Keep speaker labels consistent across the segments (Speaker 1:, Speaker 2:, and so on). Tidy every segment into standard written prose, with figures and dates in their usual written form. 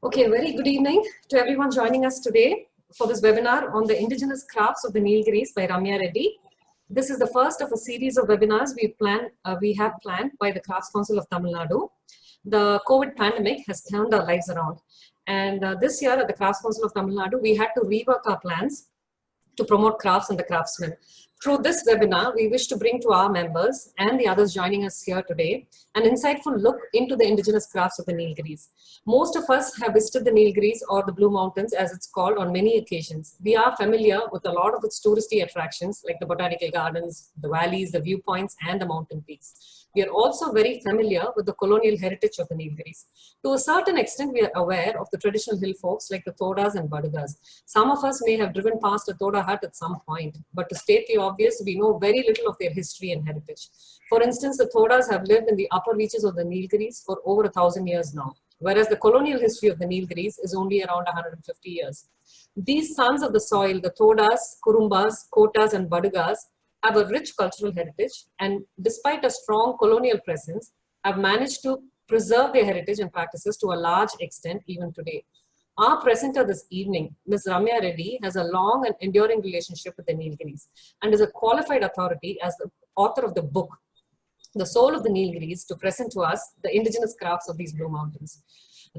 Speaker 1: Okay, very good evening to everyone joining us today for this webinar on the indigenous crafts of the Nilgiris by Ramya Reddy. This is the first of a series of webinars we have planned by the Crafts Council of Tamil Nadu. The COVID pandemic has turned our lives around. And this year at the Crafts Council of Tamil Nadu, we had to rework our plans to promote crafts and the craftsmen. Through this webinar, we wish to bring to our members and the others joining us here today an insightful look into the indigenous crafts of the Nilgiris. Most of us have visited the Nilgiris or the Blue Mountains as it's called on many occasions. We are familiar with a lot of its touristy attractions like the botanical gardens, the valleys, the viewpoints and the mountain peaks. We are also very familiar with the colonial heritage of the Nilgiris. To a certain extent, we are aware of the traditional hill folks like the Thodas and Badugas. Some of us may have driven past a Thoda hut at some point, but to state the obvious, we know very little of their history and heritage. For instance, the Thodas have lived in the upper reaches of the Nilgiris for over 1,000 years now, whereas the colonial history of the Nilgiris is only around 150 years. These sons of the soil, the Thodas, Kurumbas, Kotas, and Badugas, have a rich cultural heritage, and despite a strong colonial presence, have managed to preserve their heritage and practices to a large extent even today. Our presenter this evening, Ms. Ramya Reddy, has a long and enduring relationship with the Nilgiris and is a qualified authority as the author of the book, The Soul of the Nilgiris, to present to us the indigenous crafts of these Blue Mountains.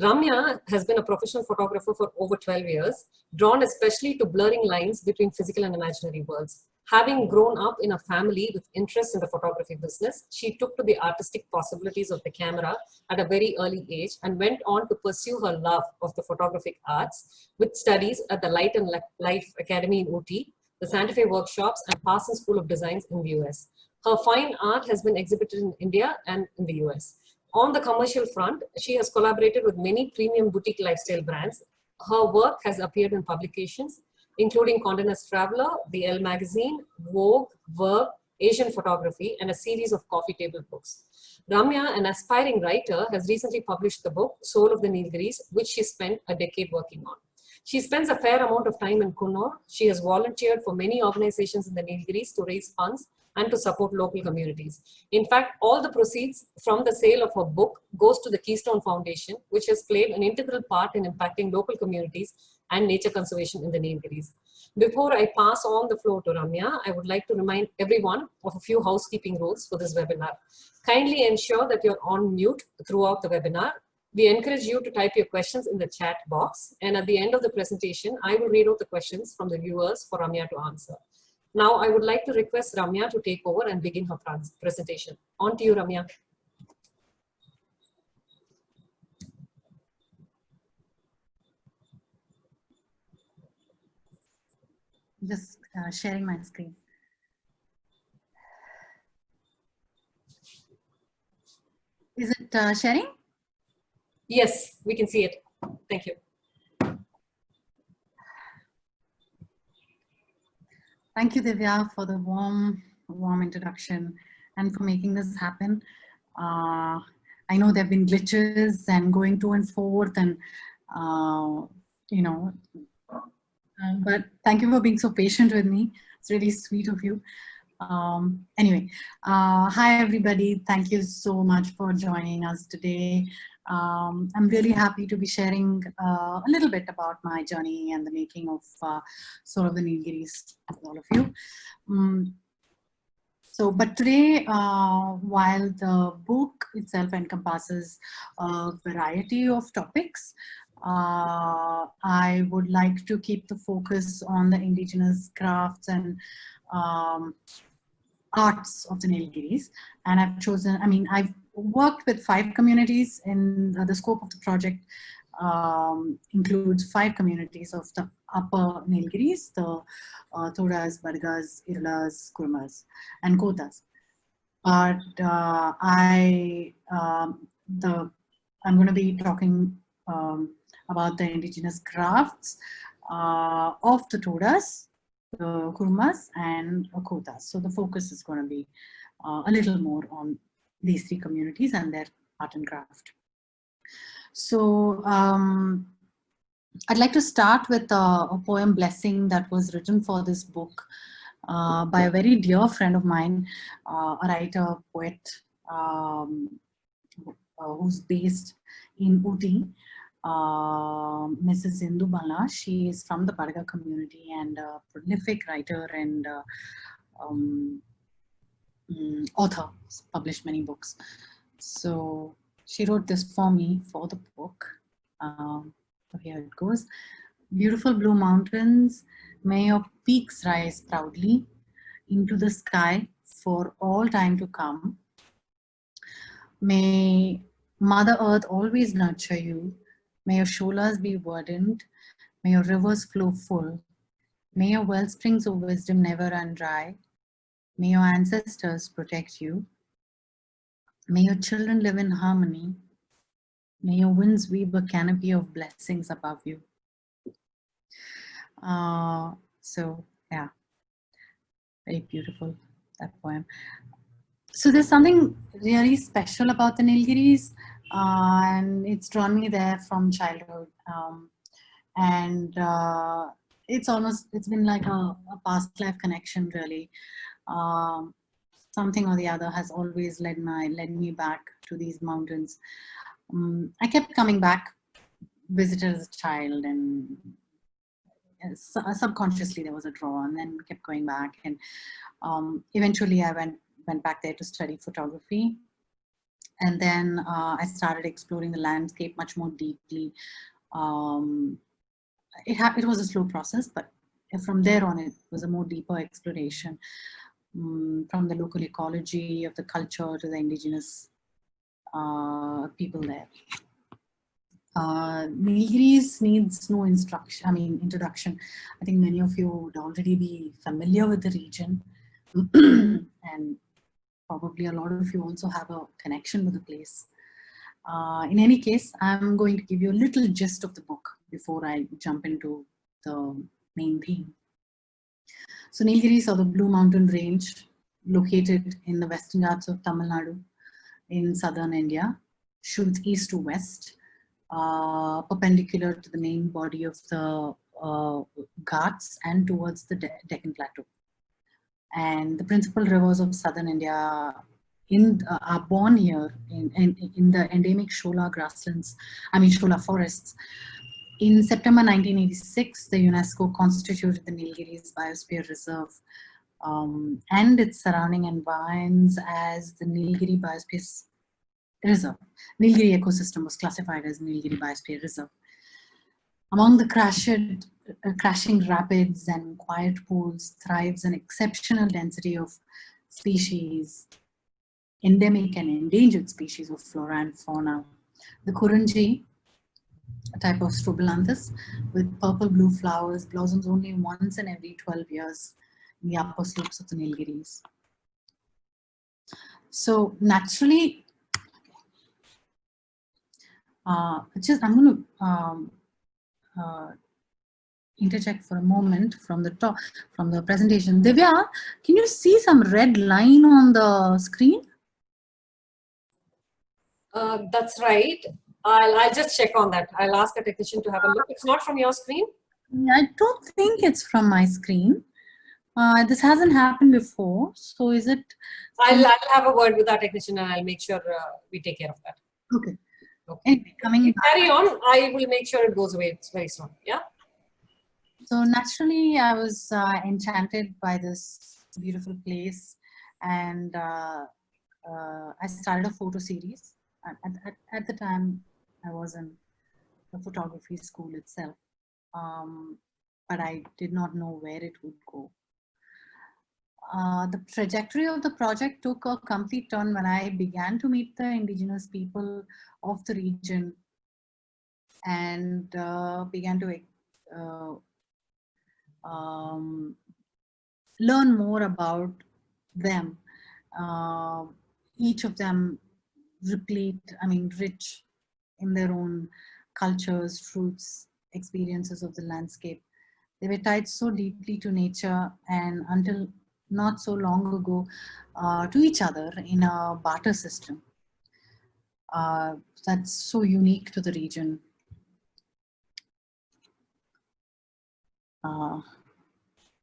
Speaker 1: Ramya has been a professional photographer for over 12 years, drawn especially to blurring lines between physical and imaginary worlds. Having grown up in a family with interest in the photography business, she took to the artistic possibilities of the camera at a very early age and went on to pursue her love of the photographic arts with studies at the Light and Life Academy in Ooty, the Santa Fe workshops, and Parsons School of Designs in the US. Her fine art has been exhibited in India and in the US. On the commercial front, she has collaborated with many premium boutique lifestyle brands. Her work has appeared in publications including Condé Nast Traveler, the Elle magazine, Vogue, Verb, Asian Photography, and a series of coffee table books. Ramya, an aspiring writer, has recently published the book Soul of the Nilgiris, which she spent a decade working on. She spends a fair amount of time in Coonoor. She has volunteered for many organizations in the Nilgiris to raise funds and to support local communities. In fact, all the proceeds from the sale of her book goes to the Keystone Foundation, which has played an integral part in impacting local communities and nature conservation in the Nilgiris. Before I pass on the floor to Ramya, I would like to remind everyone of a few housekeeping rules for this webinar. Kindly ensure that you're on mute throughout the webinar. We encourage you to type your questions in the chat box, and at the end of the presentation, I will read out the questions from the viewers for Ramya to answer. Now, I would like to request Ramya to take over and begin her presentation. On to you, Ramya.
Speaker 2: Just sharing my screen. Is it sharing?
Speaker 1: Yes, we can see it. Thank you.
Speaker 2: Thank you, Divya, for the warm introduction and for making this happen. I know there have been glitches and going to and forth and, but thank you for being so patient with me. It's really sweet of you. Anyway, hi everybody. Thank you so much for joining us today. I'm really happy to be sharing a little bit about my journey and the making of Soul of the Nilgiris with all of you. But today, while the book itself encompasses a variety of topics, I would like to keep the focus on the indigenous crafts and arts of the Nilgiris. And I've chosen, I've worked with 5 communities in the scope of the project includes 5 communities of the upper Nilgiris, the Thodas, Badugas, Irlas, Kurumbas, and Kotas. But I'm going to be talking about the indigenous crafts of the Thodas, the Kurumbas, and Kotas. So the focus is going to be a little more on these 3 communities and their art and craft. So I'd like to start with a poem Blessing that was written for this book by a very dear friend of mine, a writer, poet, who's based in Ooty. Mrs. Indu Bala. She is from the Badaga community and a prolific writer and author, published many books. So she wrote this for me for the book. So here it goes. Beautiful blue mountains, may your peaks rise proudly into the sky for all time to come. May Mother Earth always nurture you. May your sholas be verdant. May your rivers flow full. May your well springs of wisdom never run dry. May your ancestors protect you. May your children live in harmony. May your winds weave a canopy of blessings above you. So yeah, very beautiful, that poem. So there's something really special about the Nilgiris, and it's drawn me there from childhood. It's been like a past life connection, really. Something or the other has always led me back to these mountains. I kept coming back, visited as a child, and subconsciously there was a draw, and then kept going back, and eventually I went back there to study photography, and then I started exploring the landscape much more deeply. It was a slow process, but from there on it was a more deeper exploration, from the local ecology of the culture to the indigenous people there. Nilgiris needs no introduction. I think many of you would already be familiar with the region and probably a lot of you also have a connection with the place. In any case, I'm going to give you a little gist of the book before I jump into the main theme. So Nilgiris, or the Blue Mountain Range, located in the Western Ghats of Tamil Nadu in southern India, shoots east to west, perpendicular to the main body of the Ghats and towards the Deccan Plateau. And the principal rivers of southern India are born here in the endemic Shola grasslands, Shola forests. In September 1986, the UNESCO constituted the Nilgiris Biosphere Reserve and its surrounding environs as the Nilgiri Biosphere Reserve. Nilgiri ecosystem was classified as Nilgiri Biosphere Reserve. Among the crashing rapids and quiet pools thrives an exceptional density of species, endemic and endangered species of flora and fauna. The Kurunji, a type of Strobilanthes with purple-blue flowers, blossoms only once in every 12 years in the upper slopes of the Nilgiris. So naturally, I'm going to interject for a moment from the presentation. Divya, can you see some red line on the screen?
Speaker 1: That's right. I'll just check on that. I'll ask a technician to have a look. It's not from your screen?
Speaker 2: I don't think it's from my screen. This hasn't happened before. So is it?
Speaker 1: I'll have a word with our technician and I'll make sure we take care of that.
Speaker 2: Okay.
Speaker 1: Okay. Anyway, carry on. I will make sure it goes away very soon. Yeah.
Speaker 2: So naturally, I was enchanted by this beautiful place, and I started a photo series. At the time, I was in the photography school itself, but I did not know where it would go. The trajectory of the project took a complete turn when I began to meet the indigenous people of the region and began to learn more about them. Each of them rich in their own cultures, fruits, experiences of the landscape. They were tied so deeply to nature and until not so long ago to each other in a barter system. That's so unique to the region.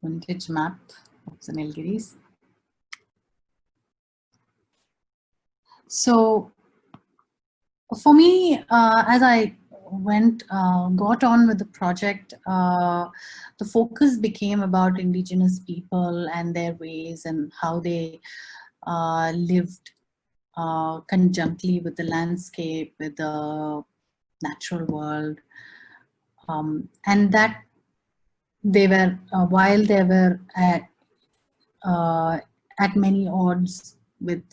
Speaker 2: Vintage map of the Nilgiris. So for me, as I got on with the project, the focus became about indigenous people and their ways and how they lived conjunctly with the landscape, with the natural world, and that they were, while they were at many odds with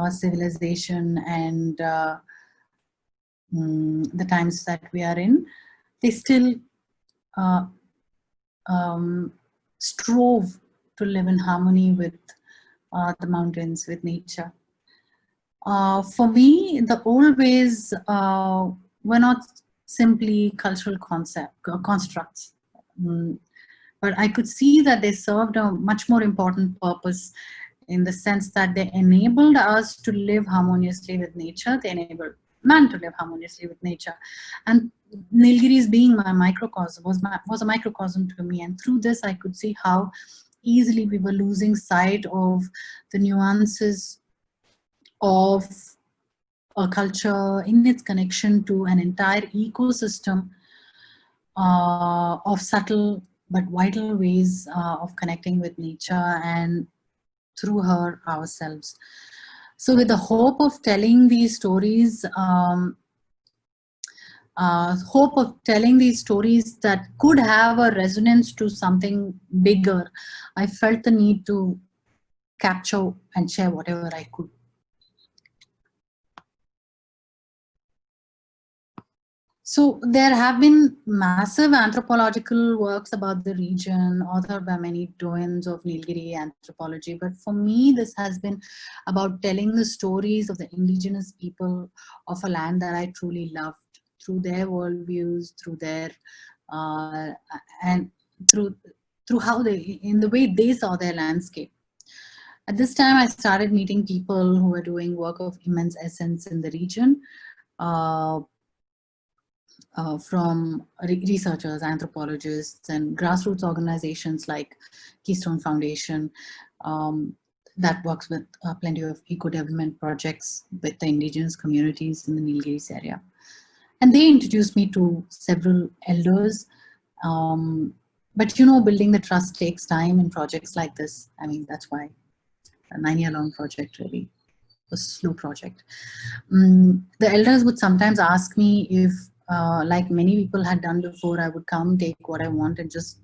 Speaker 2: civilization and the times that we are in, they still strove to live in harmony with the mountains, with nature. For me, the old ways were not simply cultural constructs, but I could see that they served a much more important purpose, in the sense that they enabled us to live harmoniously with nature. They enabled man to live harmoniously with nature. And Nilgiris, being my microcosm, was a microcosm to me. And through this, I could see how easily we were losing sight of the nuances of a culture in its connection to an entire ecosystem of subtle but vital ways of connecting with nature and through her ourselves. So with the hope of telling these stories, that could have a resonance to something bigger, I felt the need to capture and share whatever I could. So there have been massive anthropological works about the region, authored by many doyens of Nilgiri anthropology. But for me, this has been about telling the stories of the indigenous people of a land that I truly loved, through their worldviews, through their and through how they, in the way they saw their landscape. At this time, I started meeting people who were doing work of immense essence in the region. From researchers, anthropologists, and grassroots organizations like Keystone Foundation that works with plenty of eco-development projects with the indigenous communities in the Nilgiris area. And they introduced me to several elders. But you know, building the trust takes time in projects like this. I mean, that's why a 9-year-long project really was a slow project. The elders would sometimes ask me if, like many people had done before, I would come, take what I want, and just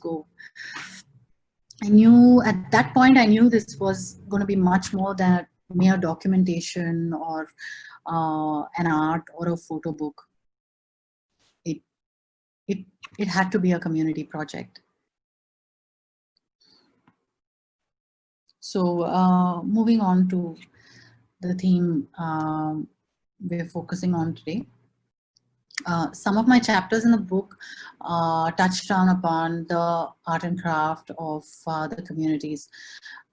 Speaker 2: go. I knew at that point, I knew this was going to be much more than mere documentation or an art or a photo book. It had to be a community project. So moving on to the theme we're focusing on today. Some of my chapters in the book touched down upon the art and craft of the communities,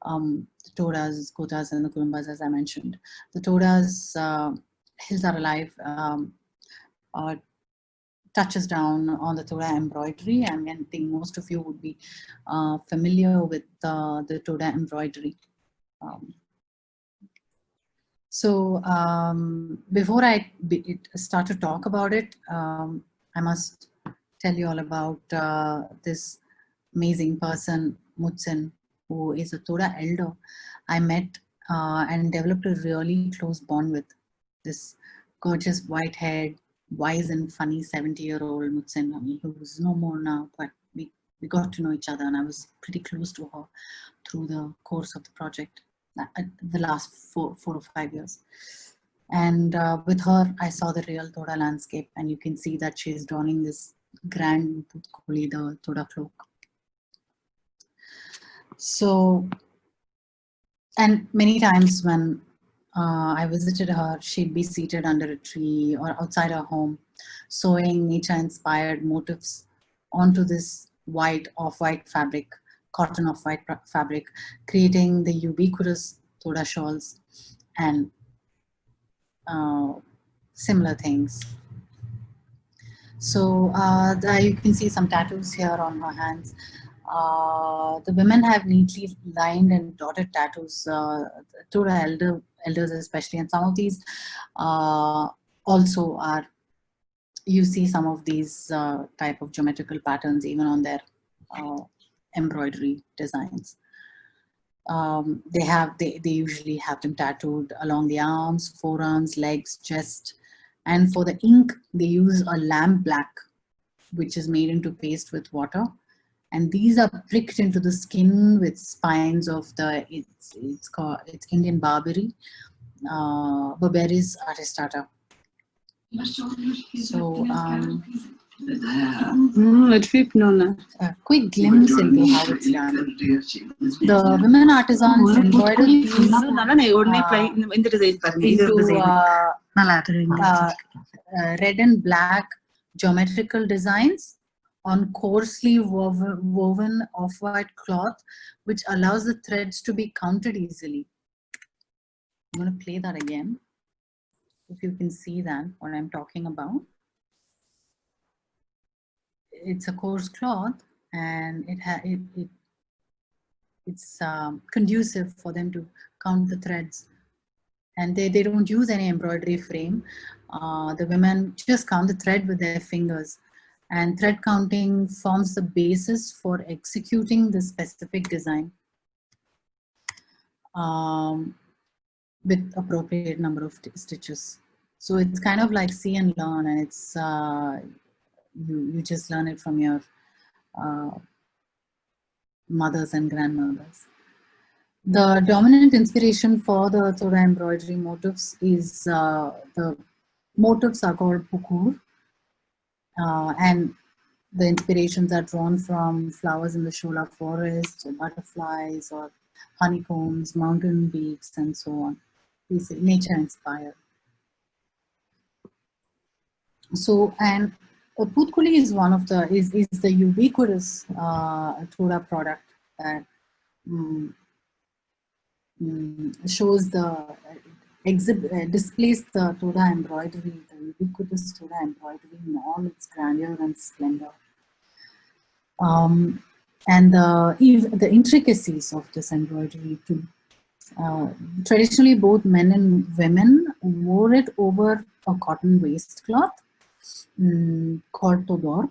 Speaker 2: the Todas, Kotas, and the Kurumbas, as I mentioned. The Todas, Hills Are Alive, touches down on the Toda embroidery. I mean, I think most of you would be familiar with the Toda embroidery. So before I start to talk about it, I must tell you all about this amazing person, Mutsen, who is a Toda elder. I met and developed a really close bond with this gorgeous white-haired, wise and funny 70-year-old Mutsen, who's no more now, but we got to know each other, and I was pretty close to her through the course of the project, the last four or 5 years. And with her, I saw the real Toda landscape, and you can see that she's donning this grand Koli, the Toda cloak. So, and many times when I visited her, she'd be seated under a tree or outside her home, sewing nature-inspired motifs onto this white, off-white fabric, cotton off-white fabric, creating the ubiquitous Toda shawls and similar things. So you can see some tattoos here on her hands. The women have neatly lined and dotted tattoos, Toda elders especially, and some of these also are you see some of these type of geometrical patterns even on their embroidery designs. They usually have them tattooed along the arms, forearms, legs, chest. And for the ink, they use a lamp black, which is made into paste with water. And these are pricked into the skin with spines of it's Indian Barbary, Berberis aristata. So a quick glimpse into how it's done. The women artisans embroidered these into red and black geometrical designs on coarsely woven off-white cloth, which allows the threads to be counted easily. I'm going to play that again, if you can see that, what I'm talking about. It's a coarse cloth, and it's conducive for them to count the threads. And they don't use any embroidery frame. The women just count the thread with their fingers. And thread counting forms the basis for executing the specific design with appropriate number of stitches. So it's kind of like see and learn, and it's you just learn it from your mothers and grandmothers. The dominant inspiration for the Toda embroidery motifs is the motifs are called pukur, and the inspirations are drawn from flowers in the Shola forest, or butterflies, or honeycombs, mountain peaks, and so on. It's nature inspired. So, and Putkuli is one of the is the ubiquitous Toda product that shows the displays the Toda embroidery, the ubiquitous Toda embroidery in all its grandeur and splendor. And the intricacies of this embroidery too. Traditionally, both men and women wore it over a cotton waistcloth called todor,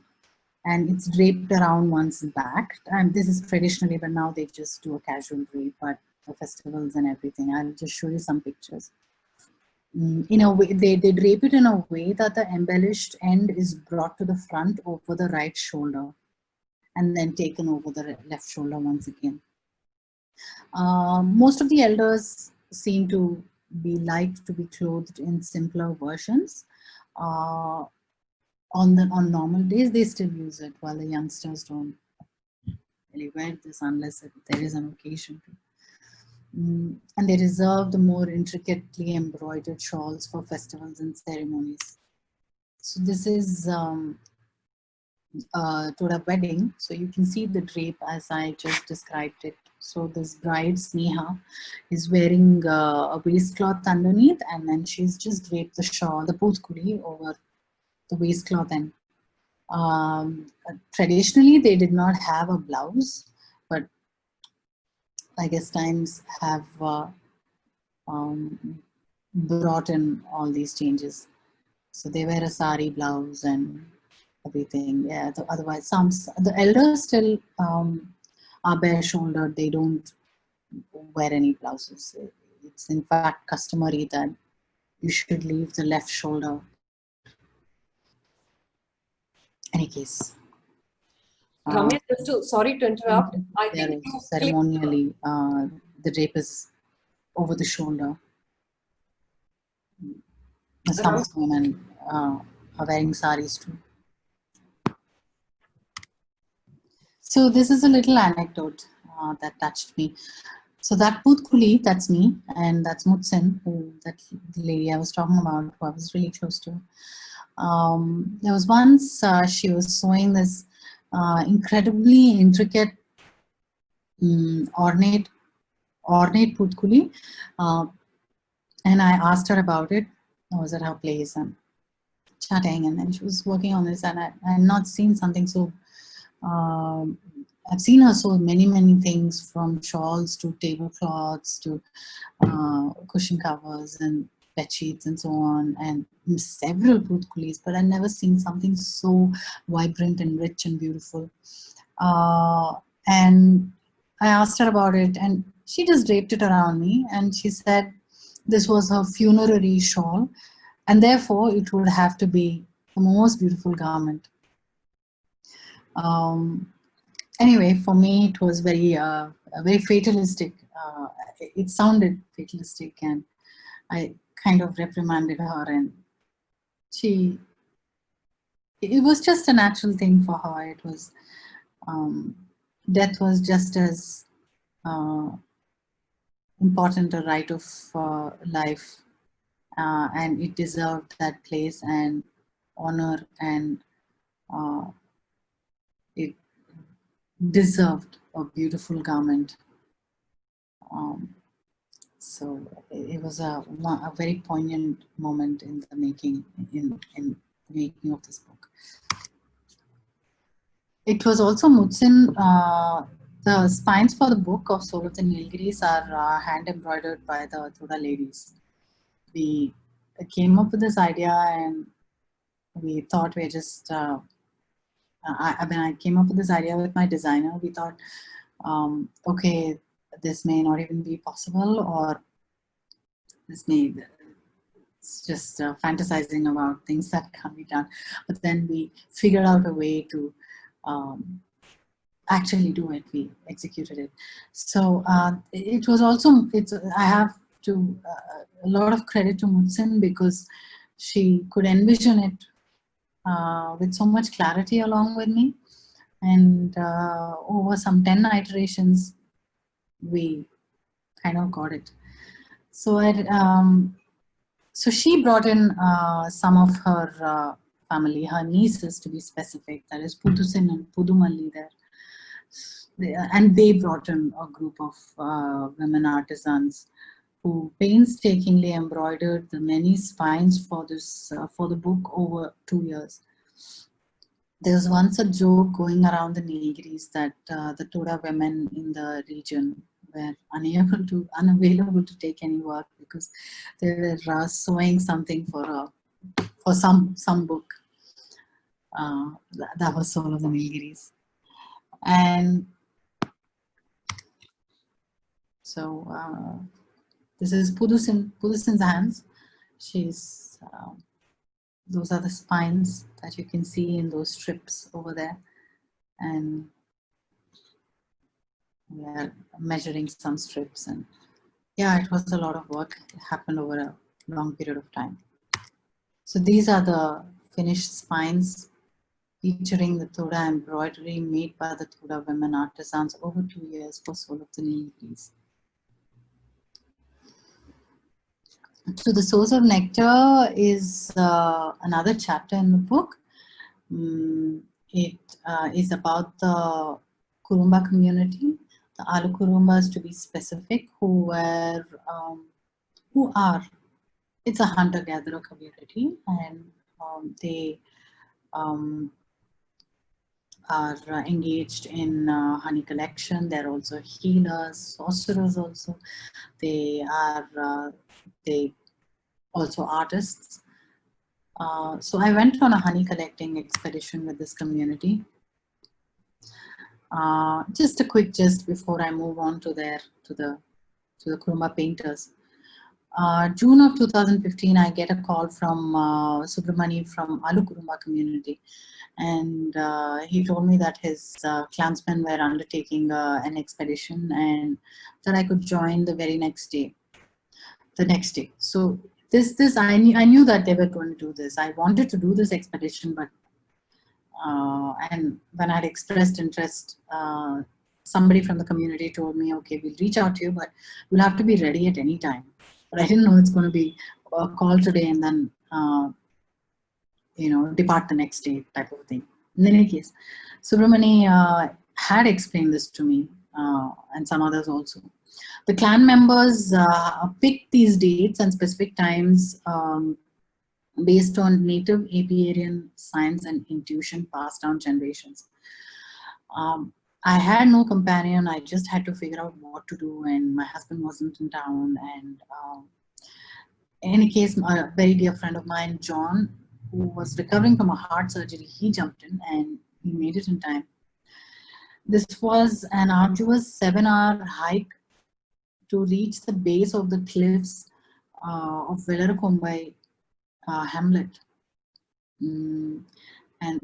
Speaker 2: and it's draped around one's back. And this is traditionally, but now they just do a casual drape, but for festivals and everything. I'll just show you some pictures. In a way, they drape it in a way that the embellished end is brought to the front over the right shoulder, and then taken over the left shoulder once again. Most of the elders seem to be liked to be clothed in simpler versions. On normal days, they still use it, while the youngsters don't really wear this unless there is an occasion to. And they reserve the more intricately embroidered shawls for festivals and ceremonies. So this is Toda wedding. So you can see the drape as I just described it. So this bride, Sneha, is wearing a waistcloth underneath, and then she's just draped the shawl, the putkuli, over the waistcloth end. Traditionally, they did not have a blouse, but I guess times have brought in all these changes. So they wear a sari blouse and everything. Yeah. Otherwise, the elders still are bare shouldered. They don't wear any blouses. It's in fact customary that you should leave the left shoulder. Any case.
Speaker 1: Ramya, sorry to interrupt. I think
Speaker 2: ceremonially the drape is over the shoulder. Some women are wearing saris too. So this is a little anecdote that touched me. So that putkuli, that's me, and that's Mutsen, that lady I was talking about, who I was really close to. There was once she was sewing this incredibly intricate, ornate putkuli, and I asked her about it. I was at her place and chatting, and then she was working on this, and I had not seen something so. I've seen her sew many things, from shawls to tablecloths to cushion covers, and bed sheets and so on, and several putkulis, but I've never seen something so vibrant and rich and beautiful. And I asked her about it, and she just draped it around me, and she said this was her funerary shawl, and therefore it would have to be the most beautiful garment. Anyway, for me, it was very fatalistic. It sounded fatalistic, and I kind of reprimanded her, and it was just a natural thing for her. It was, death was just as important a right of life, and it deserved that place and honor, and it deserved a beautiful garment. So it was a very poignant moment in the making, in the making of this book. It was also Mutsin. The spines for the book of Soul of the Nilgiris are hand embroidered by the Thoda ladies. We came up with this idea, and we thought we're just. I came up with this idea with my designer. We thought, okay, this may not even be possible, or this may. It's just fantasizing about things that can't be done. But then we figured out a way to actually do it. We executed it. So it was also, I have to, a lot of credit to Mutsin, because she could envision it with so much clarity along with me. And over some 10 iterations, we kind of got it. So so she brought in some of her family, her nieces to be specific, that is Pudusin and Pudumalli there. And they brought in a group of women artisans who painstakingly embroidered the many spines for this for the book over 2 years. There was once a joke going around the Nilgiris that the Thoda women in the region were unavailable to take any work because they were sewing something for some book. That was Soul of the Nilgiris. And so this is Pudusin's hands. She's those are the spines that you can see in those strips over there, and we are measuring some strips, and yeah, it was a lot of work. It happened over a long period of time. So these are the finished spines featuring the Thoda embroidery made by the Thoda women artisans over 2 years for Soul of the Nilgiris. So the Source of Nectar is another chapter in the book. It is about the Kurumba community, the Alu Kurumbas to be specific, who are, it's a hunter-gatherer community, and they are engaged in honey collection. They're also healers, sorcerers also. They are they also artists. So I went on a honey collecting expedition with this community. Just a quick gist before I move on to the Kurumba painters. June of 2015, I get a call from Subramani from Alu Kurumba community, and he told me that his clansmen were undertaking an expedition, and that I could join the very next day. So this I knew that they were going to do this. I wanted to do this expedition, but and when I had expressed interest, somebody from the community told me, okay, we'll reach out to you, but you'll have to be ready at any time. But I didn't know it's going to be a call today and then depart the next day type of thing. In any case, Subramani had explained this to me, and some others also. The clan members picked these dates and specific times based on native apiarian science and intuition passed down generations. I had no companion. I just had to figure out what to do, and my husband wasn't in town, and In any case, a very dear friend of mine, John, who was recovering from a heart surgery, he jumped in and he made it in time. This was an arduous 7-hour hike to reach the base of the cliffs of Vellarakombai hamlet. And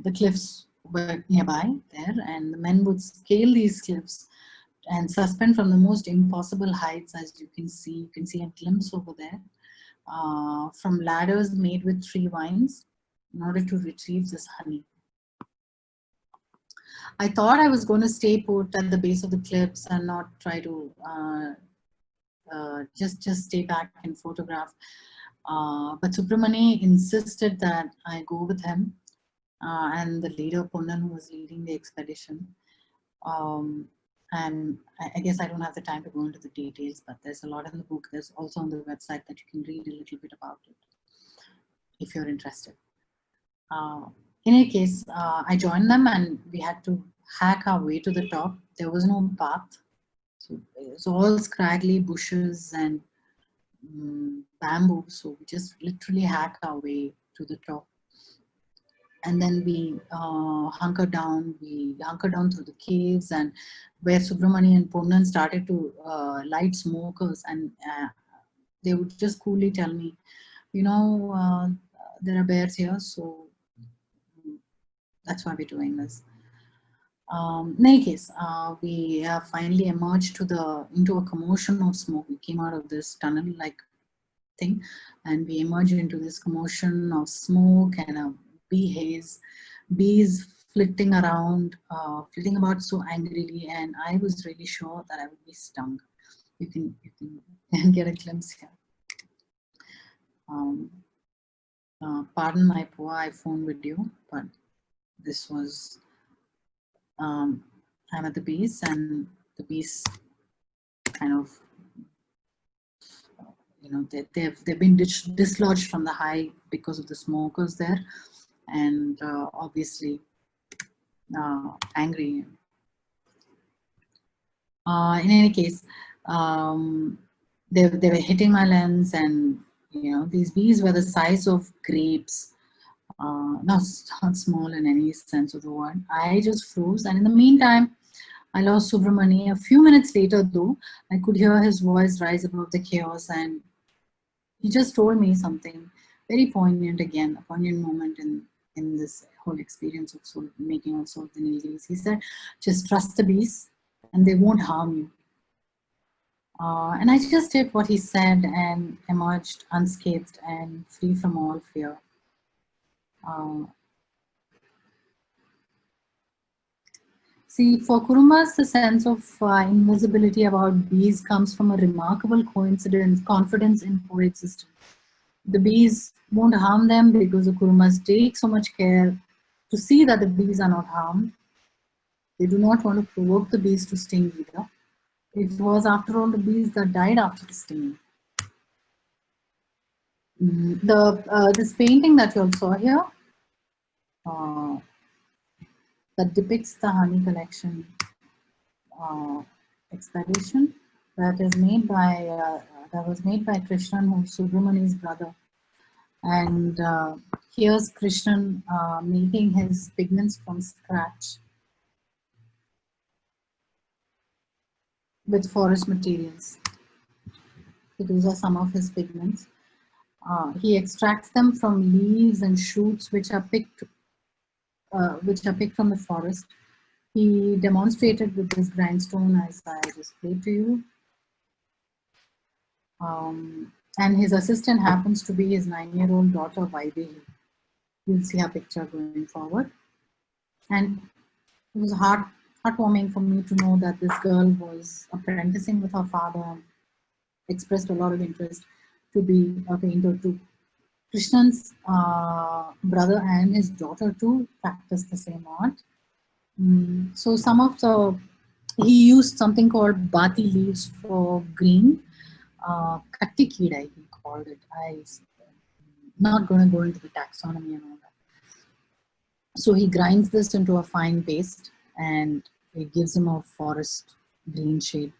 Speaker 2: the cliffs were nearby there, and the men would scale these cliffs and suspend from the most impossible heights, as you can see. You can see a glimpse over there, from ladders made with tree vines in order to retrieve this honey. I thought I was going to stay put at the base of the cliffs and not try to just stay back and photograph. But Subramani insisted that I go with him and the leader Punnan, who was leading the expedition. And I guess I don't have the time to go into the details, but there's a lot in the book. There's also on the website that you can read a little bit about it if you're interested. In any case, I joined them and we had to hack our way to the top. There was no path. So it was all scraggly bushes and bamboo. So we just literally hacked our way to the top. And then we hunkered down. We hunkered down through the caves, and where Subramani and Punnan started to light smokers, and they would just coolly tell me, you know, there are bears here, so that's why we're doing this. In any case, we finally emerged into a commotion of smoke. We came out of this tunnel-like thing, and we emerged into this commotion of smoke and a bee haze, bees flitting around, flitting about so angrily, and I was really sure that I would be stung. You can get a glimpse here. Pardon my poor iPhone video, but this was, I'm at the base, and the bees kind of, you know, they've been dislodged from the high because of the smokers there, and obviously angry. In any case, they were hitting my lens, and you know, these bees were the size of grapes, not small in any sense of the word. I just froze, and in the meantime, I lost Subramani. A few minutes later, though, I could hear his voice rise above the chaos, and he just told me something very poignant, again, a poignant moment in this whole experience of making of Salt the Nilgiris. He said, just trust the bees and they won't harm you. And I just did what he said and emerged unscathed and free from all fear. See, for Kurumbas, the sense of invisibility about bees comes from a remarkable confidence in coexistence. The bees won't harm them because the Kurumbas take so much care to see that the bees are not harmed. They do not want to provoke the bees to sting either. It was, after all, the bees that died after the stinging. This painting that you all saw here, that depicts the honey collection expedition that was made by Krishnan, who's Subramani's brother. And here's Krishnan making his pigments from scratch with forest materials. So those are some of his pigments. He extracts them from leaves and shoots which are picked from the forest. He demonstrated with this grindstone, as I just played to you. And his assistant happens to be his 9-year-old daughter, Vaidehi. You'll see her picture going forward. And it was heartwarming for me to know that this girl was apprenticing with her father and expressed a lot of interest to be a painter too. Krishnan's brother and his daughter too practice the same art. So he used something called bati leaves for green. Katti Kidai, he called it. I'm not going to go into the taxonomy and all that. So he grinds this into a fine paste and it gives him a forest green shade.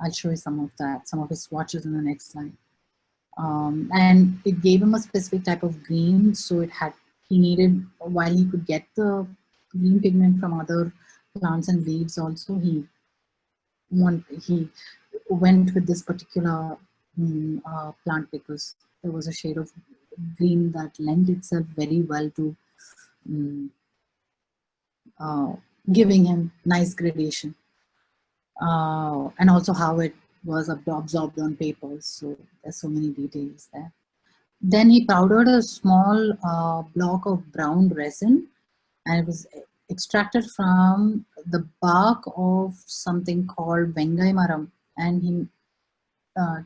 Speaker 2: I'll show you some of that, some of his swatches in the next slide. And it gave him a specific type of green. So he needed, while he could get the green pigment from other plants and leaves also, he went with this particular plant because there was a shade of green that lent itself very well to um, uh, giving him nice gradation, and also how it was absorbed on papers. So there's so many details there. Then he powdered a small block of brown resin, and it was extracted from the bark of something called Vengai Maram, and he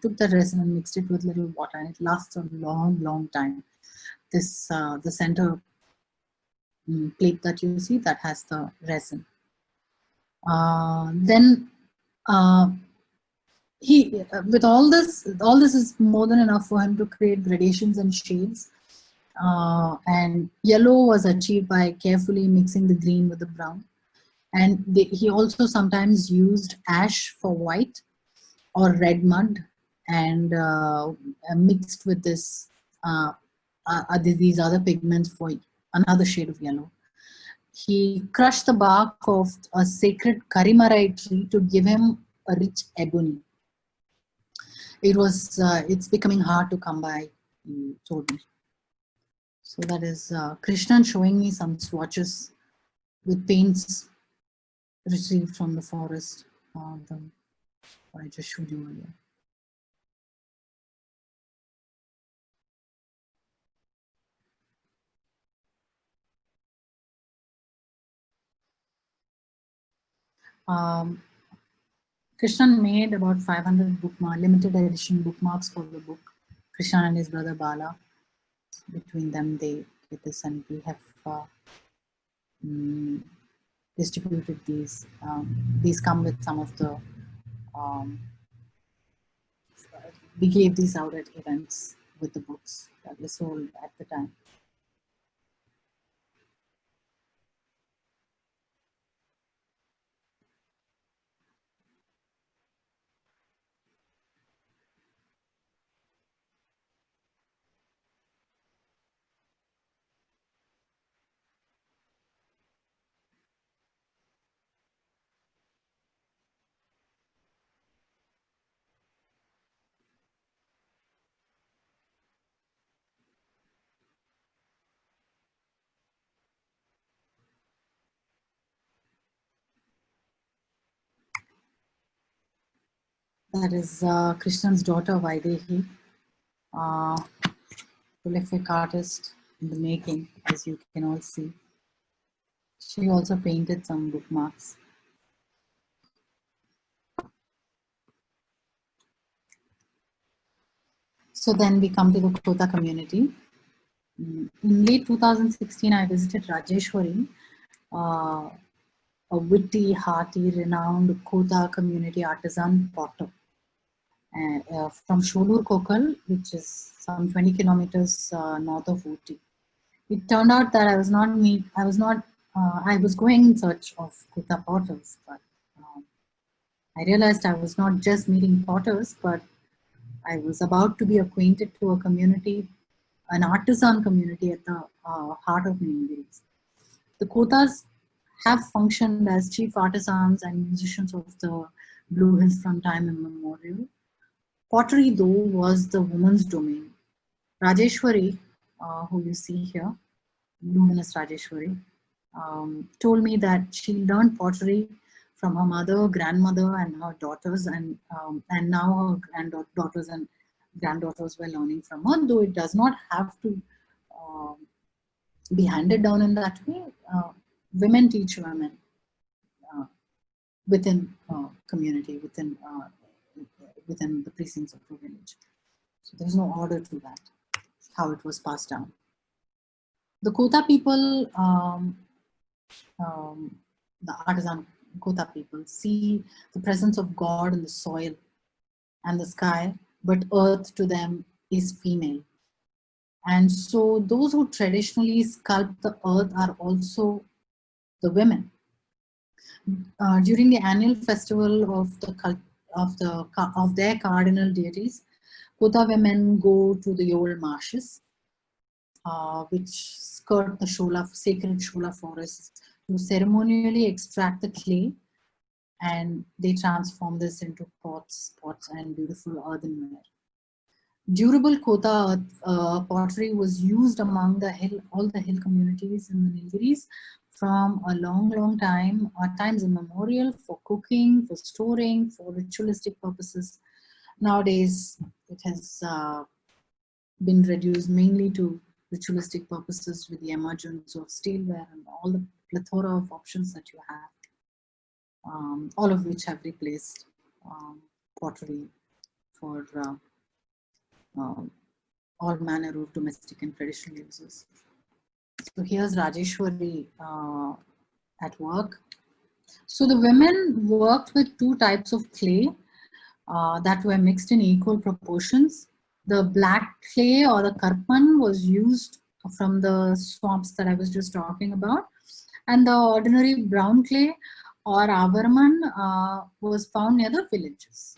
Speaker 2: took the resin and mixed it with little water, and it lasts a long time. This the center plate that you see that has the resin. Then he with all this is more than enough for him to create gradations and shades. And yellow was achieved by carefully mixing the green with the brown. And he also sometimes used ash for white or red mud, and mixed with this these other pigments for another shade of yellow. He crushed the bark of a sacred Karimarai tree to give him a rich ebony. It's becoming hard to come by, he told me. So that is Krishnan showing me some swatches with paints retrieved from the forest. What I just showed you earlier. Krishnan made about 500 limited edition bookmarks for the book. Krishnan and his brother Bala, between them they did this, and we have distributed these. These come with some of the, we gave these out at events with the books that were sold at the time. That is Krishnan's daughter, Vaidehi, prolific artist in the making, as you can all see. She also painted some bookmarks. So then we come to the Kota community. In late 2016, I visited Rajeshwari, a witty, hearty, renowned Kota community artisan potter from Sholur Kokal, which is some 20 kilometers north of Ooty. It turned out that I was going in search of Kota potters, but I realized I was not just meeting potters, but I was about to be acquainted to a community, an artisan community at the heart of Nilgiris. The Kotas have functioned as chief artisans and musicians of the Blue Hills from time immemorial. Pottery, though, was the woman's domain. Rajeshwari, who you see here, luminous Rajeshwari, told me that she learned pottery from her mother, grandmother, and her daughters, and now her granddaughters and granddaughters were learning from her, though it does not have to be handed down in that way. Women teach women within community, within the precincts of the village. So there's no order to that, how it was passed down. The Kota people, the artisan Kota people, see the presence of God in the soil and the sky, but earth to them is female. And so those who traditionally sculpt the earth are also the women. During the annual festival of their cardinal deities, Kotha women go to the old marshes, which skirt the sacred Shola forests, to ceremonially extract the clay, and they transform this into pots and beautiful earthenware. Durable Kotha pottery was used among all the hill communities in the Nilgiris from a long time, times immemorial, for cooking, for storing, for ritualistic purposes. Nowadays, it has been reduced mainly to ritualistic purposes with the emergence of steelware and all the plethora of options that you have, all of which have replaced pottery for all manner of domestic and traditional uses. So here's Rajeshwari at work. So the women worked with two types of clay that were mixed in equal proportions. The black clay or the karpan was used from the swamps that I was just talking about. And the ordinary brown clay or avarman was found near the villages.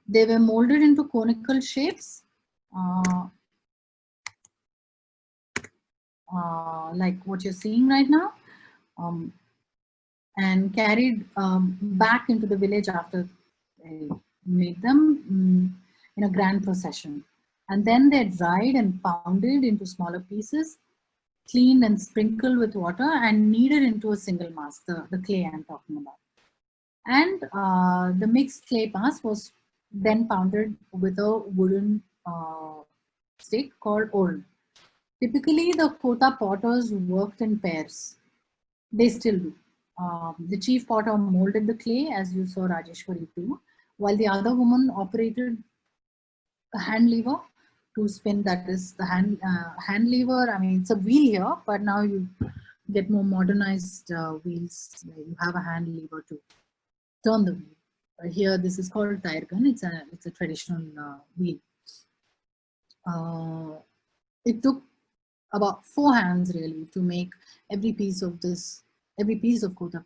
Speaker 2: They were molded into conical shapes, like what you're seeing right now, and carried back into the village after they made them in a grand procession. And then they're dried and pounded into smaller pieces, cleaned and sprinkled with water, and kneaded into a single mass, the clay I'm talking about. And the mixed clay mass was then pounded with a wooden stick called old. Typically, the Kotha potters worked in pairs. They still do. The chief potter molded the clay, as you saw Rajeshwari do, while the other woman operated a hand lever to spin. That is the hand lever. I mean, it's a wheel here, but now you get more modernized wheels. You have a hand lever to turn the wheel. Here, this is called tire gun. It's a traditional wheel. It took about 4 hands really to make every piece of Kotha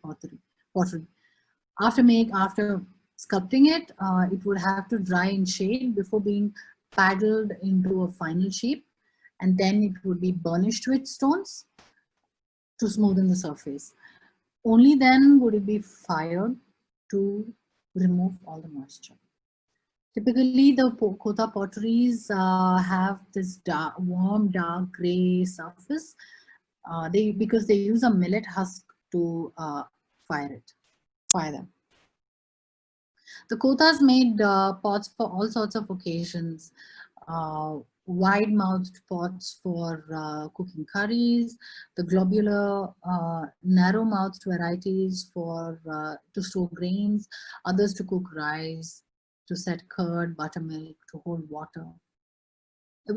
Speaker 2: pottery. After sculpting it, it would have to dry in shade before being paddled into a final shape, and then it would be burnished with stones to smoothen the surface. Only then would it be fired to remove all the moisture. Typically, the Kotha potteries have this warm, dark gray surface because they use a millet husk to fire them. The Kothas made pots for all sorts of occasions. Wide-mouthed pots for cooking curries, the globular, narrow-mouthed varieties to store grains, others to cook rice, to set curd, buttermilk, to hold water.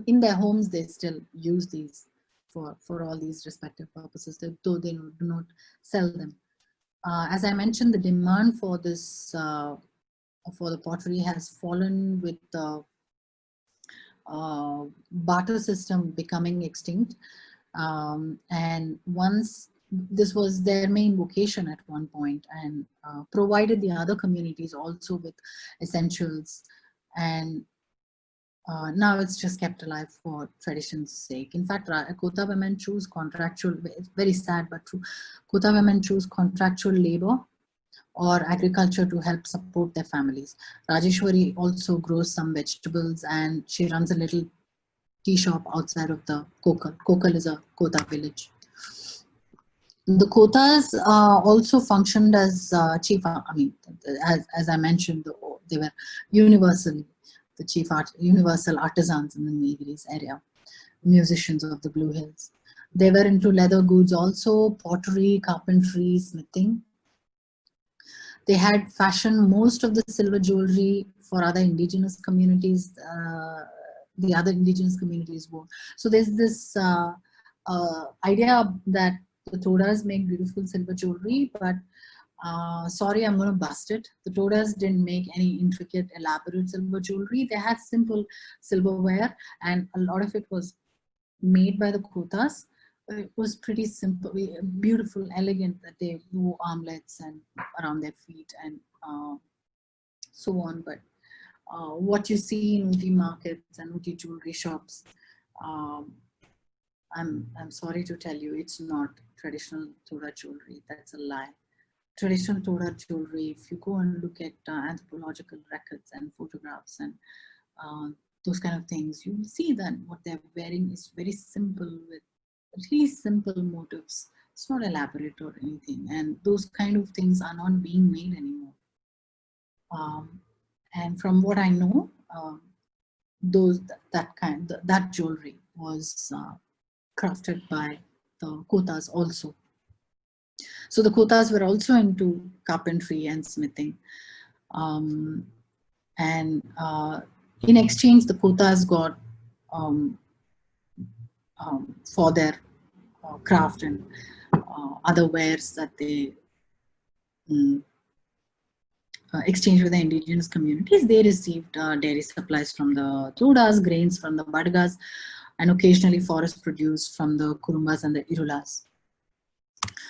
Speaker 2: In their homes, they still use these for all these respective purposes, though they do not sell them. As I mentioned, the demand for this for the pottery has fallen with the barter system becoming extinct. And once this was their main vocation at one point, and provided the other communities also with essentials, and now it's just kept alive for tradition's sake. In fact, Kotha women choose contractual, it's very sad but true, Kotha women choose contractual labor or agriculture to help support their families. Rajeshwari also grows some vegetables, and she runs a little tea shop outside of the Kokal. Kokal is a Kotha village. The Kothas also functioned as chief, as I mentioned, they were universal artisans in the Nilgiris area, musicians of the Blue Hills. They were into leather goods also, pottery, carpentry, smithing. They had fashioned most of the silver jewelry for other indigenous communities, the other indigenous communities wore. So there's this idea that the Todas make beautiful silver jewelry, but sorry, I'm going to bust it. The Todas didn't make any intricate, elaborate silver jewelry. They had simple silverware, and a lot of it was made by the Kothas. It was pretty simple, beautiful, elegant, that they wore armlets and around their feet and so on. But what you see in Ooty markets and Ooty jewelry shops. Um, I'm sorry to tell you, it's not traditional Toda jewelry. That's a lie. Traditional Toda jewelry, if you go and look at anthropological records and photographs and uh, those kind of things, you will see that what they're wearing is very simple with really simple motifs. It's not elaborate or anything. And those kind of things are not being made anymore. And from what I know, that jewelry was crafted by the Kotas also. So the Kotas were also into carpentry and smithing. And in exchange, the Kotas got for their craft and other wares that they exchange with the indigenous communities. They received dairy supplies from the Todas, grains from the Badgas, and occasionally forest produce from the Kurumbas and the Irulas.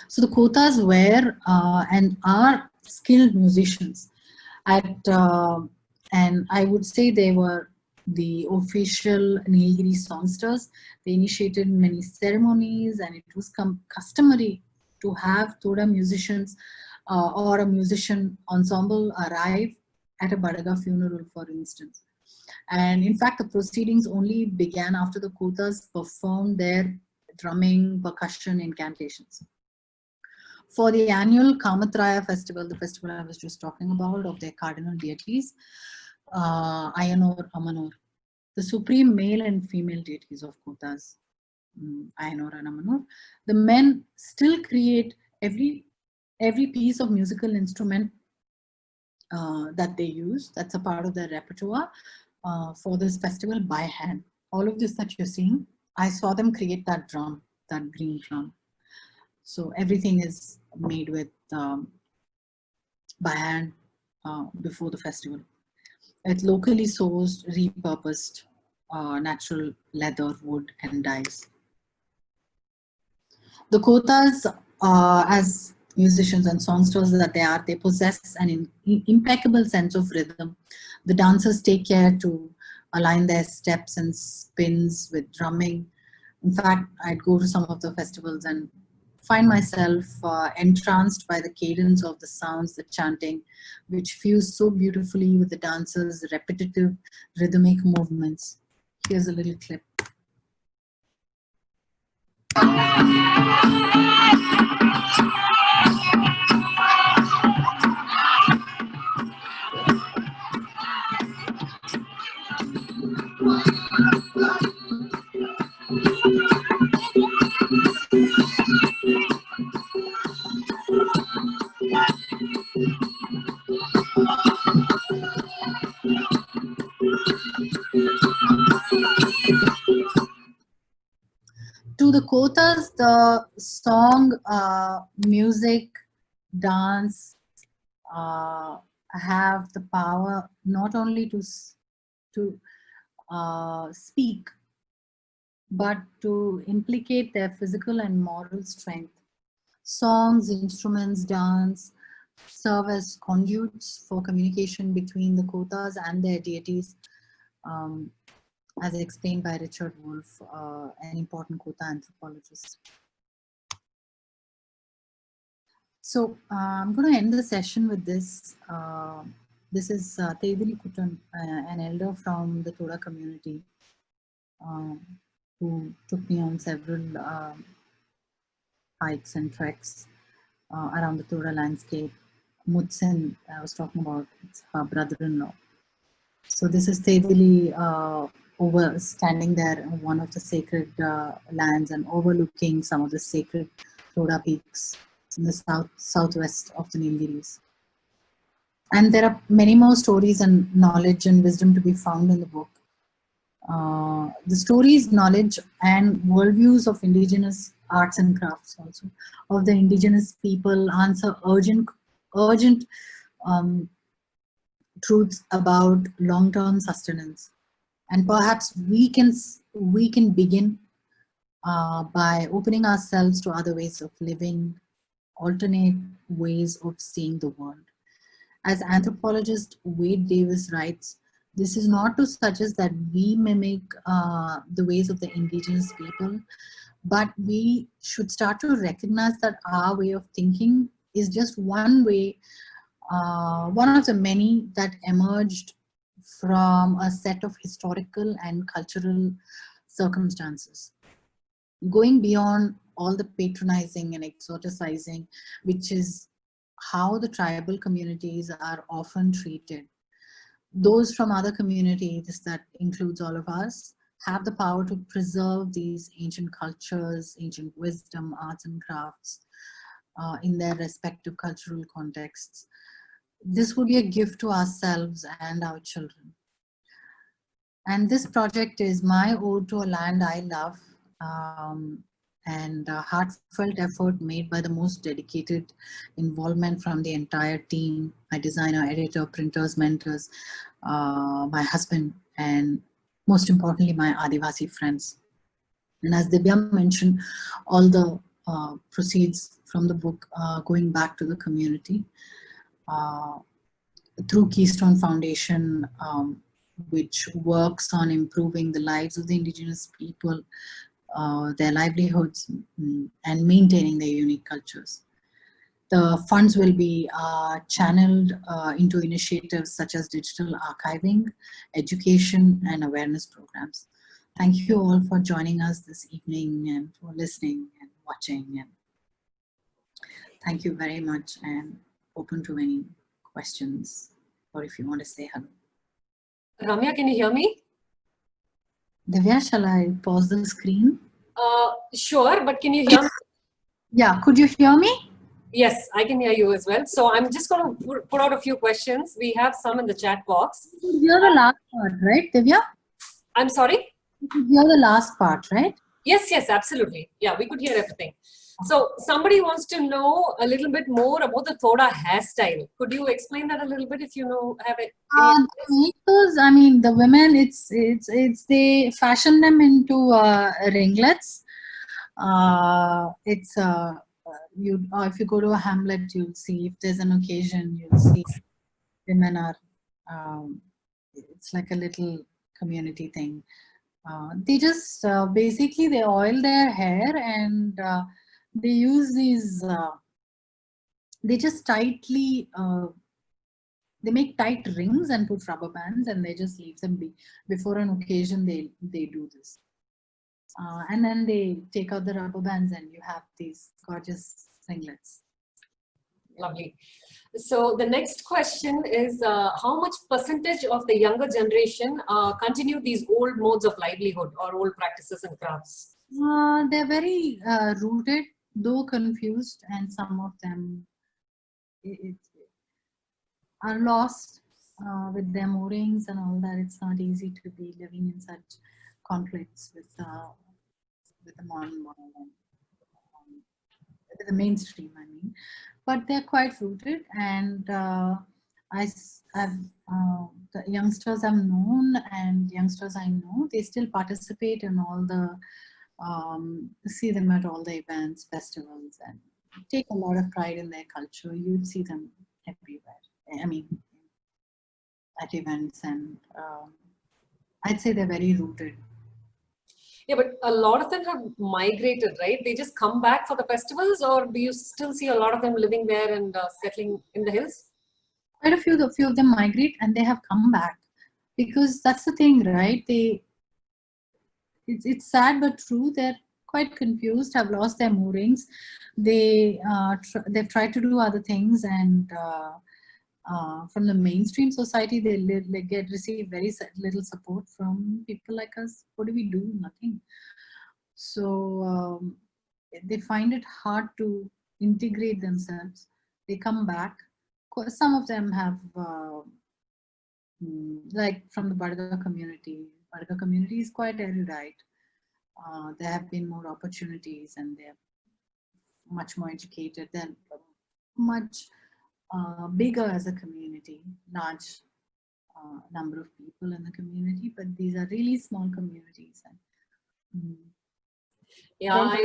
Speaker 2: So the Kotas were and are skilled musicians and I would say they were the official Nilgiri songsters. They initiated many ceremonies, and it was customary to have Toda musicians or a musician ensemble arrive at a Badaga funeral, for instance. And in fact, the proceedings only began after the Kotas performed their drumming, percussion, incantations. For the annual Kamatraya festival, the festival I was just talking about of their cardinal deities, Ayanur, Amanur, the supreme male and female deities of Kotas, Ayanur and Amanur, the men still create every piece of musical instrument that they use. That's a part of their repertoire for this festival by hand. All of this that you're seeing, I saw them create that drum, that green drum. So everything is made with by hand before the festival. It's locally sourced, repurposed natural leather, wood, and dyes. The Kotas, as musicians and songsters that they are, they possess an impeccable sense of rhythm. The dancers take care to align their steps and spins with drumming. In fact, I'd go to some of the festivals and find myself entranced by the cadence of the sounds, the chanting, which fused so beautifully with the dancers' repetitive rhythmic movements. Here's a little clip. To the Kotas, the song, music, dance have the power not only to speak, but to implicate their physical and moral strength. Songs, instruments, dance serve as conduits for communication between the Kotas and their deities, as explained by Richard Wolff, an important Kota anthropologist. So I'm going to end the session with this. This is Tedili Kutan, an elder from the Toda community, who took me on several hikes and treks around the Toda landscape. Mutsen, I was talking about, it's her brother-in-law. So this is Tedili standing there on one of the sacred lands and overlooking some of the sacred Toda peaks in the southwest of the Nilgiris. And there are many more stories and knowledge and wisdom to be found in the book. The stories, knowledge, and worldviews of indigenous arts and crafts also, of the indigenous people, answer urgent truths about long-term sustenance. And perhaps we can begin by opening ourselves to other ways of living, alternate ways of seeing the world. As anthropologist Wade Davis writes, This is not to suggest that we mimic the ways of the indigenous people, but we should start to recognize that our way of thinking is just one way, one of the many that emerged from a set of historical and cultural circumstances, going beyond all the patronizing and exoticizing, which is how the tribal communities are often treated. Those from other communities, that includes all of us, have the power to preserve these ancient cultures, ancient wisdom, arts and crafts in their respective cultural contexts. This would be a gift to ourselves and our children. And this project is my ode to a land I love, and a heartfelt effort made by the most dedicated involvement from the entire team, my designer, editor, printers, mentors, my husband, and most importantly, my Adivasi friends. And as Divya mentioned, all the proceeds from the book going back to the community through Keystone Foundation, which works on improving the lives of the indigenous people, their livelihoods, and maintaining their unique cultures. The funds will be channeled into initiatives such as digital archiving, education, and awareness programs. Thank you all for joining us this evening and for listening and watching. And thank you very much, and open to any questions, or if you want to say hello.
Speaker 1: Ramya, can you hear me?
Speaker 2: Divya, shall I pause the screen?
Speaker 1: Sure, but can you hear me?
Speaker 2: Yeah, could you hear me?
Speaker 1: Yes, I can hear you as well. So I'm just going to put out a few questions. We have some in the chat box.
Speaker 2: You're the last part, right, Divya?
Speaker 1: I'm sorry?
Speaker 2: You're the last part, right?
Speaker 1: Yes, yes, absolutely. Yeah, we could hear everything. So somebody wants to know a little bit more about the Thoda hairstyle. Could you explain that a little bit if you know, have it?
Speaker 2: Those, I mean, the women, they fashion them into ringlets. If you go to a hamlet, you'll see, if there's an occasion, you'll see women are, it's like a little community thing. They just basically they oil their hair, and they use these, they just tightly, they make tight rings and put rubber bands, and they just leave them be. Before an occasion, they do this. And then they take out the rubber bands and you have these gorgeous ringlets.
Speaker 1: Lovely. So the next question is, how much percentage of the younger generation continue these old modes of livelihood or old practices and crafts?
Speaker 2: They're very rooted, though confused, and some of them are lost with their moorings and all that. It's not easy to be living in such conflicts with the modern world and with the mainstream, I mean. But they're quite rooted, and the youngsters I've known and youngsters I know, they still participate in all the, see them at all the events, festivals, and take a lot of pride in their culture. You'd see them everywhere. I mean, at events, and I'd say they're very rooted.
Speaker 1: Yeah, but a lot of them have migrated, right? They just come back for the festivals, or do you still see a lot of them living there and settling in the hills?
Speaker 2: Quite a few of them migrate, and they have come back, because that's the thing, right? It's sad but true. They're quite confused, have lost their moorings. They've tried to do other things, and from the mainstream society, they receive very little support from people like us. What do we do? Nothing. So they find it hard to integrate themselves. They come back. Some of them have, like from the Badga community. Badga community is quite erudite. There have been more opportunities, and they're much more educated. They're much bigger as a community, large number of people in the community, but these are really small communities. And,
Speaker 1: yeah,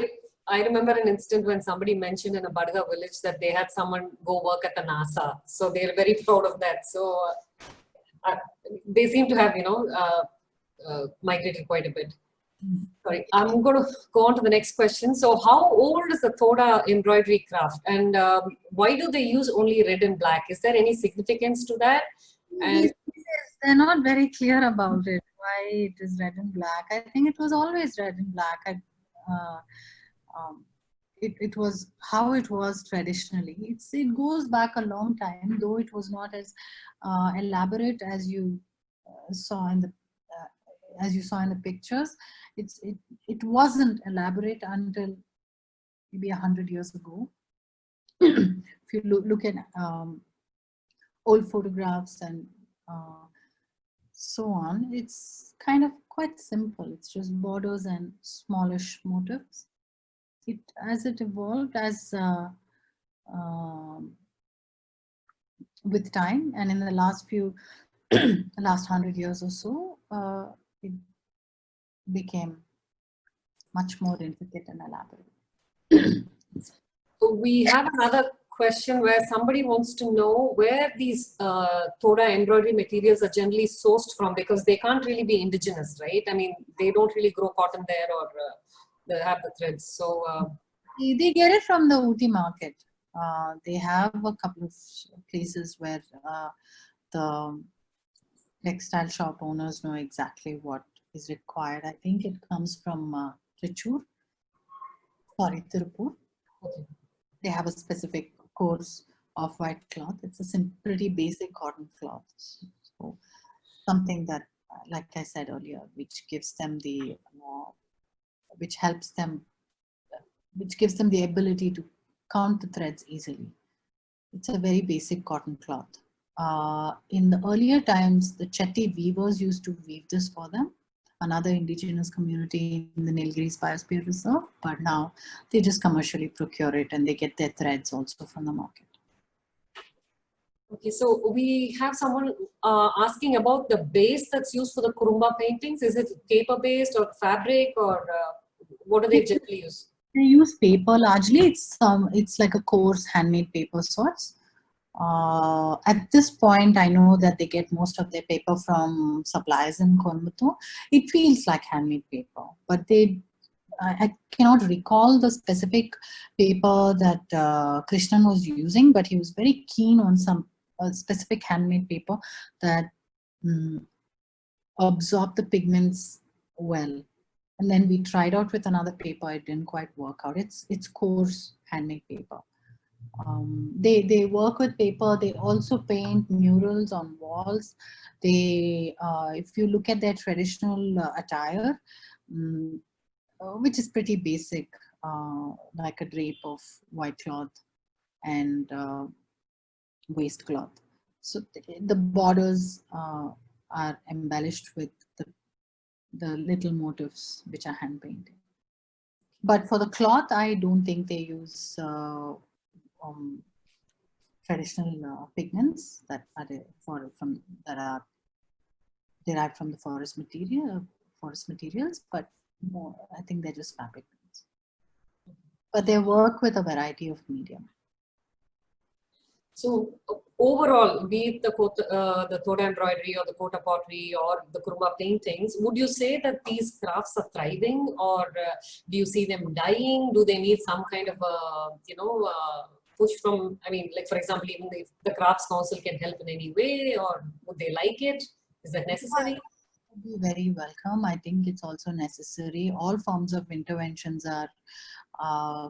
Speaker 1: I remember an instant when somebody mentioned in a Badga village that they had someone go work at the NASA. So they're very proud of that. So they seem to have, migrated quite a bit. Sorry, I'm going to go on to the next question. So how old is the Thoda embroidery craft, and why do they use only red and black? Is there any significance to that? And
Speaker 2: they're not very clear about it, why it is red and black. I think it was always red and black. It was how it was traditionally. It goes back a long time, though it was not as elaborate as you saw in the pictures. It wasn't elaborate until maybe 100 years ago. If you look at old photographs and so on, it's kind of quite simple. It's just borders and smallish motifs. As it evolved, with time, and in the last last 100 years or so, it became much more intricate and elaborate.
Speaker 1: so we have another question where somebody wants to know where these Thoda embroidery materials are generally sourced from, because they can't really be indigenous, right? I mean, they don't really grow cotton there, or they have the threads. So
Speaker 2: they get it from the Ooty market. They have a couple of places where the textile shop owners know exactly what is required. I think it comes from Tirupur.
Speaker 1: okay.
Speaker 2: They have a specific course of white cloth. It's a pretty basic cotton cloth. So something that, like I said earlier, which gives them which gives them the ability to count the threads easily. It's a very basic cotton cloth. In the earlier times, the Chetty weavers used to weave this for them, another indigenous community in the Nilgiris Biosphere Reserve, but now they just commercially procure it and they get their threads also from the market.
Speaker 1: Okay, so we have someone asking about the base that's used for the Kurumba paintings. Is it paper-based or fabric, or what do they generally use?
Speaker 2: They use paper largely. It's like a coarse handmade paper sorts. At this point, I know that they get most of their paper from suppliers in Coimbatore. It feels like handmade paper, but I cannot recall the specific paper that Krishnan was using, but he was very keen on some specific handmade paper that absorbed the pigments well. And then we tried out with another paper. It didn't quite work out. It's coarse handmade paper. They work with paper. They also paint murals on walls. If you look at their traditional attire, which is pretty basic, like a drape of white cloth and waistcloth. So the borders are embellished with the little motifs which are hand painted. But for the cloth, I don't think they use traditional pigments that are derived from the forest materials, but more, I think they're just fabric pigments. But they work with a variety of medium.
Speaker 1: So overall, be it the Thoda embroidery or the Kota pottery or the Kurumba paintings, would you say that these crafts are thriving, or do you see them dying? Do they need some kind of push from, I mean, like for example, even if the Crafts Council can help in any way, or would they like it? Is that necessary?
Speaker 2: Would be very welcome. I think it's also necessary. All forms of interventions are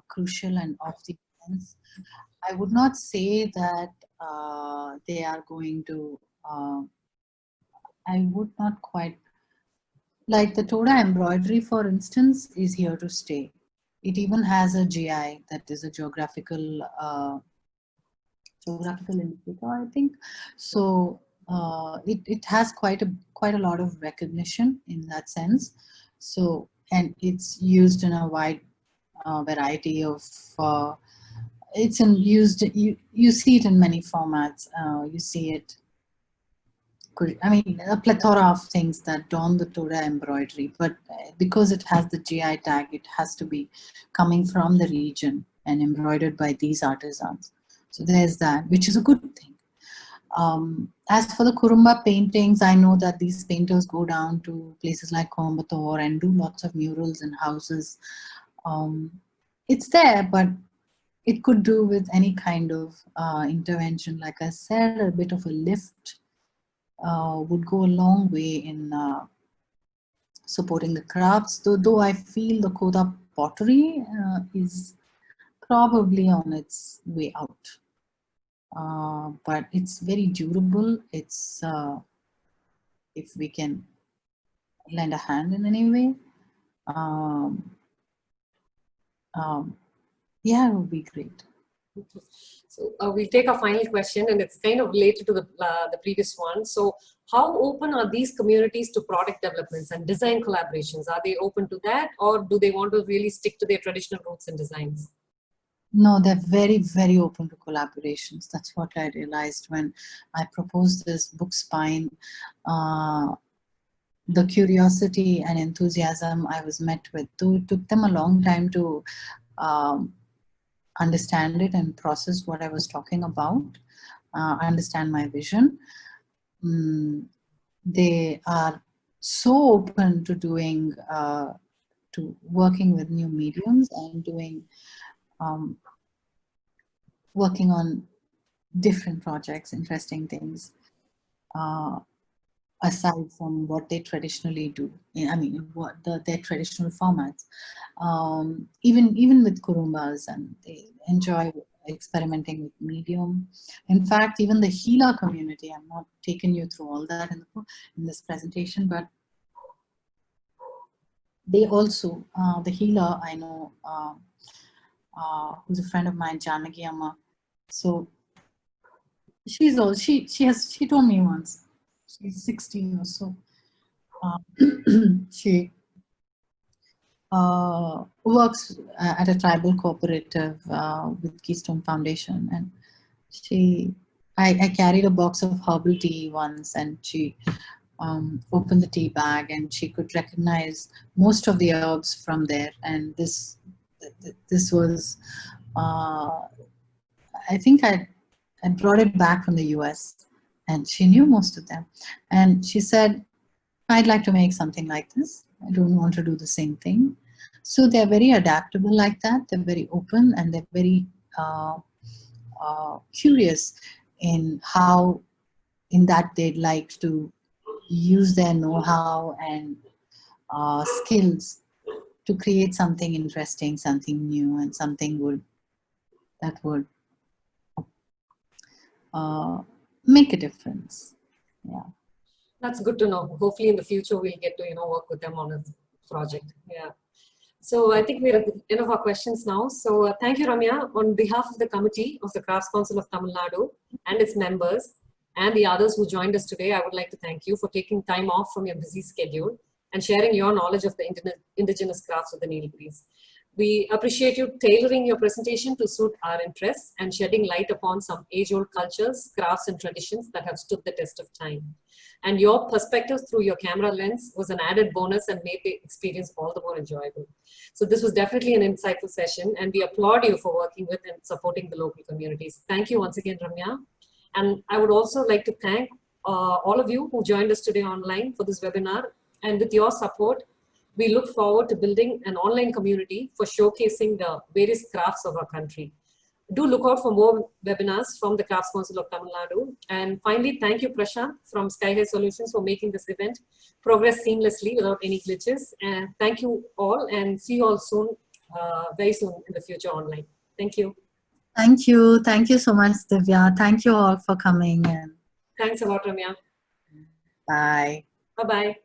Speaker 2: crucial and of the essence. I would not say that they are going to, I would not quite, like the Thoda embroidery, for instance, is here to stay. It even has a GI, that is a geographical indicator, I think. So it has quite a lot of recognition in that sense. So, and it's used in a wide variety of you see it in many formats. You see it, I mean, a plethora of things that adorn the Thoda embroidery, but because it has the GI tag, it has to be coming from the region and embroidered by these artisans. So there's that, which is a good thing. As for the Kurumba paintings, I know that these painters go down to places like Coimbatore and do lots of murals in houses. It's there, but it could do with any kind of intervention. Like I said, a bit of a lift would go a long way in supporting the crafts. Though I feel the Koda pottery is probably on its way out. But it's very durable. It's if we can lend a hand in any way, yeah, it would be great.
Speaker 1: So we'll take our final question, and it's kind of related to the previous one. So how open are these communities to product developments and design collaborations? Are they open to that, or do they want to really stick to their traditional roots and designs?
Speaker 2: No, they're very, very open to collaborations. That's what I realized when I proposed this book spine. The curiosity and enthusiasm I was met with, though it took them a long time to understand it and process what I was talking about, understand my vision. They are so open to doing, to working with new mediums and doing, working on different projects, interesting things, aside from what they traditionally do. I mean, what their traditional formats. Even with Kurumbas, and they enjoy experimenting with medium. In fact, even the healer community, I'm not taking you through all that in this presentation, but they also, the healer I know, who's a friend of mine, Janaki Amma. So she's all, she told me once, she's 16 or so. She works at a tribal cooperative with Keystone Foundation, and I carried a box of herbal tea once, and she opened the tea bag, and she could recognize most of the herbs from there. And this was, I think I brought it back from the US, and she knew most of them. And she said, I'd like to make something like this. I don't want to do the same thing. So they're very adaptable like that. They're very open, and they're very curious in how, in that they'd like to use their know-how and skills to create something interesting, something new, and something that would make a difference. Yeah.
Speaker 1: That's good to know. Hopefully in the future we'll get to, work with them on a project. Yeah. So I think we're at the end of our questions now. So thank you, Ramya. On behalf of the committee of the Crafts Council of Tamil Nadu and its members and the others who joined us today, I would like to thank you for taking time off from your busy schedule and sharing your knowledge of the indigenous crafts of the Nilgiris. We appreciate you tailoring your presentation to suit our interests and shedding light upon some age-old cultures, crafts, and traditions that have stood the test of time. And your perspective through your camera lens was an added bonus and made the experience all the more enjoyable. So this was definitely an insightful session, and we applaud you for working with and supporting the local communities. Thank you once again, Ramya. And I would also like to thank all of you who joined us today online for this webinar. And with your support, we look forward to building an online community for showcasing the various crafts of our country. Do look out for more webinars from the Crafts Council of Tamil Nadu. And finally, thank you, Prashant from Sky High Solutions, for making this event progress seamlessly without any glitches. And thank you all, and see you all soon, very soon in the future online. Thank you.
Speaker 2: Thank you. Thank you so much, Divya. Thank you all for coming. And
Speaker 1: thanks a lot, Ramya.
Speaker 2: Bye.
Speaker 1: Bye-bye.